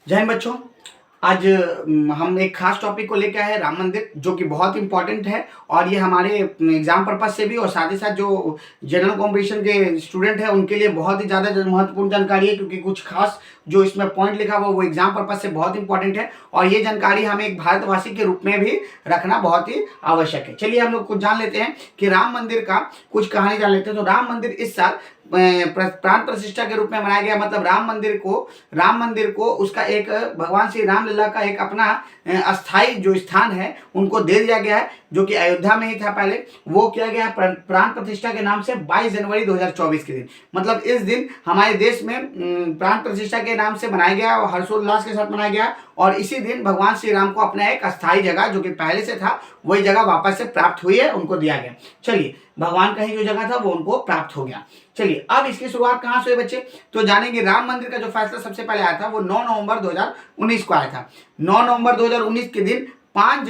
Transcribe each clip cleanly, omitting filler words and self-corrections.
जय हिंद बच्चों। आज हम एक खास टॉपिक को लेकर आए हैं, राम मंदिर, जो कि बहुत इंपॉर्टेंट है और ये हमारे एग्जाम पर्पज से भी और साथ ही साथ जो जनरल कॉम्पिटिशन के स्टूडेंट हैं उनके लिए बहुत ही ज़्यादा महत्वपूर्ण जानकारी है, क्योंकि कुछ खास जो इसमें पॉइंट लिखा हुआ वो एग्जाम पर्पज से बहुत इंपॉर्टेंट है और ये जानकारी हमें एक भारतवासी के रूप में भी रखना बहुत ही आवश्यक है। चलिए हम लोग कुछ जान लेते हैं कि राम मंदिर का कुछ कहानी जान लेते हैं। तो राम मंदिर इस साल प्राण प्रतिष्ठा के रूप में मनाया गया। मतलब राम मंदिर को उसका एक भगवान श्री रामलला का एक अपना अस्थाई जो स्थान है उनको दे दिया गया है, जो कि अयोध्या में ही था पहले। वो किया गया प्राण प्रतिष्ठा के नाम से 22 जनवरी 2024 के दिन। मतलब इस दिन हमारे देश में प्राण प्रतिष्ठा के नाम से मनाया गया और हर्षोल्लास के साथ मनाया गया और इसी दिन भगवान श्री राम को अपना एक अस्थाई जगह, जो कि पहले से था, वही जगह वापस से प्राप्त हुई है, उनको दिया गया। चलिए, भगवान का ही जो जगह था वो उनको प्राप्त हो गया। चलिए, अब इसकी शुरुआत कहां से हुई बच्चे? तो जानेंगे। राम मंदिर का जो फैसला सबसे पहले आया था वो 9 नवंबर 2019 को आया था। 9 नवंबर 2019 के दिन 5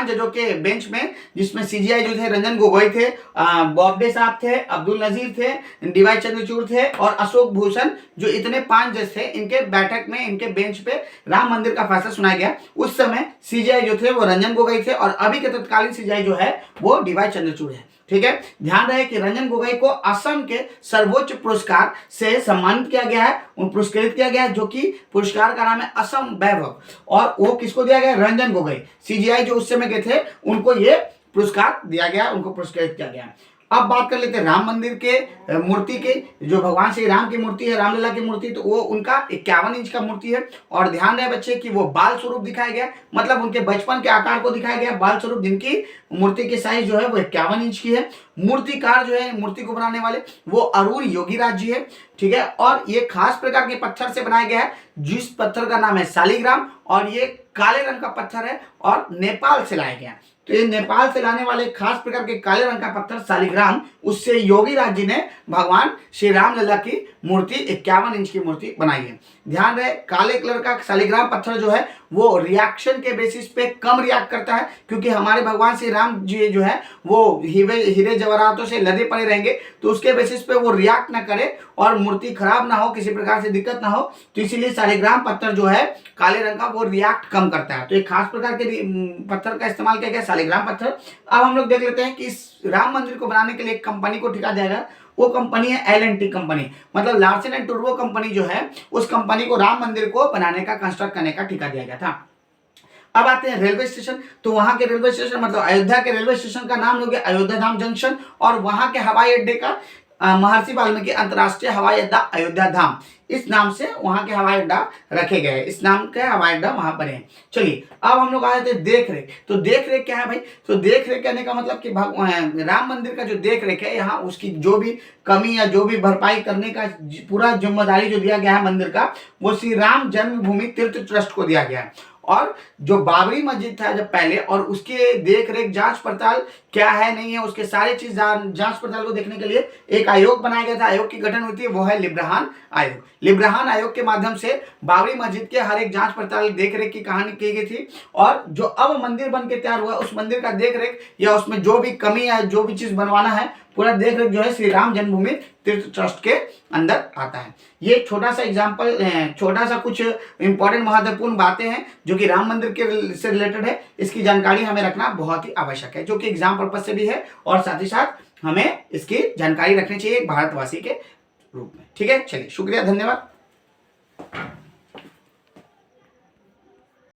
जजों के बेंच में, जिसमें सीजीआई जो थे रंजन गोगोई थे, बॉब्डे साहब थे, अब्दुल नजीर थे, डीवाई चंद्रचूड़ थे और अशोक भूषण, जो इतने 5 जज थे, इनके बैठक में इनके बेंच पे राम मंदिर का फैसला सुनाया गया। उस समय सीजीआई जो थे वो रंजन गोगोई थे और अभी के तत्कालीन सीजीआई जो है वो डीवाई चंद्रचूड़ है। ठीक है, ध्यान रहे कि रंजन गोगोई को असम के सर्वोच्च पुरस्कार से सम्मानित किया गया है, पुरस्कृत किया गया है, जो कि पुरस्कार का नाम है असम वैभव। और वो किसको दिया गया? रंजन गोगोई, सीजीआई जो उस समय के थे, उनको ये पुरस्कार दिया गया, उनको पुरस्कृत किया गया। अब बात कर लेते हैं राम मंदिर के मूर्ति के। जो भगवान श्री राम की मूर्ति है, रामलला की मूर्ति, तो वो उनका 51 इंच का मूर्ति है। और ध्यान रहे बच्चे कि वो बाल स्वरूप दिखाया गया, मतलब उनके बचपन के आकार को दिखाया गया बाल स्वरूप, जिनकी मूर्ति की साइज जो है वो 51 इंच की है। मूर्तिकार जो है, मूर्ति को बनाने वाले, वो अरुण योगीराज जी है। ठीक है, और ये खास प्रकार के पत्थर से बनाया गया है, जिस पत्थर का नाम है शालिग्राम, और ये काले रंग का पत्थर है और नेपाल से लाया गया। तो ये नेपाल से लाने वाले खास प्रकार के काले रंग का पत्थर शालिग्राम, उससे योगीराज जी ने भगवान श्री रामलला की मूर्ति 51 इंच की मूर्ति बनाई है। ध्यान रहे, काले कलर का शालिग्राम पत्थर जो है वो रिएक्शन के बेसिस पे कम रिएक्ट करता है, क्योंकि हमारे भगवान श्री राम जी जो है वो हीरे जवाहरातों से लदे पड़े रहेंगे, तो उसके बेसिस पे वो रिएक्ट ना करे और मूर्ति खराब ना हो, किसी प्रकार से दिक्कत ना हो, तो इसीलिए शालिग्राम पत्थर जो है काले रंग का वो रिएक्ट कम करता है। तो एक खास प्रकार के पत्थर का इस्तेमाल किया गया, शालिग्राम पत्थर। अब हम लोग देख लेते हैं कि इस राम मंदिर को बनाने के लिए एक कंपनी को ठेका दिया गया। वो कंपनी है L&T कंपनी, मतलब लार्सन एंड टुब्रो कंपनी जो है, उस कंपनी को राम मंदिर को बनाने का, कंस्ट्रक्ट करने का ठेका दिया गया था। अब आते हैं रेलवे स्टेशन। तो वहां के रेलवे स्टेशन, मतलब अयोध्या के रेलवे स्टेशन का नाम हो गया अयोध्या धाम जंक्शन, और वहां के हवाई अड्डे का महर्षि वाल्मीकि अंतर्राष्ट्रीय हवाई अड्डा अयोध्या धाम, इस नाम से वहां के हवाई अड्डा रखे गए, इस नाम के हवाई अड्डा वहां पर है। चलिए, अब हम लोग आ जाते हैं देख रेख। तो देख रेख क्या है भाई? तो देख रेख कहने का मतलब कि राम मंदिर का जो देख रेख है, यहाँ उसकी जो भी कमी या जो भी भरपाई करने का पूरा जिम्मेदारी जो दिया गया है मंदिर का, वो श्री राम जन्मभूमि तीर्थ ट्रस्ट को दिया गया है। और जो बाबरी मस्जिद था जब पहले, और उसके देख रेख जांच पड़ताल क्या है नहीं है, उसके सारे चीज जांच पड़ताल को देखने के लिए एक आयोग बनाया गया था। आयोग की गठन हुई थी, वो है लिब्राहन आयोग। लिब्राहन आयोग के माध्यम से बाबरी मस्जिद के हर एक जांच पड़ताल देख रेख की कहानी की गई थी। और जो अब मंदिर बन के तैयार हुआ, उस मंदिर का देख रेख या उसमें जो भी कमी है, जो भी चीज बनवाना है, पूरा देख रेख जो है श्री राम जन्मभूमि तीर्थ ट्रस्ट के अंदर आता है। ये छोटा सा एग्जाम्पल, छोटा सा कुछ इंपॉर्टेंट महत्वपूर्ण बातें हैं जो कि राम मंदिर के से रिलेटेड है। इसकी जानकारी हमें रखना बहुत ही आवश्यक है, जो कि एग्जाम पर्पज से भी है और साथ ही साथ हमें इसकी जानकारी रखनी चाहिए एक भारतवासी के रूप में। ठीक है, चलिए, शुक्रिया, धन्यवाद।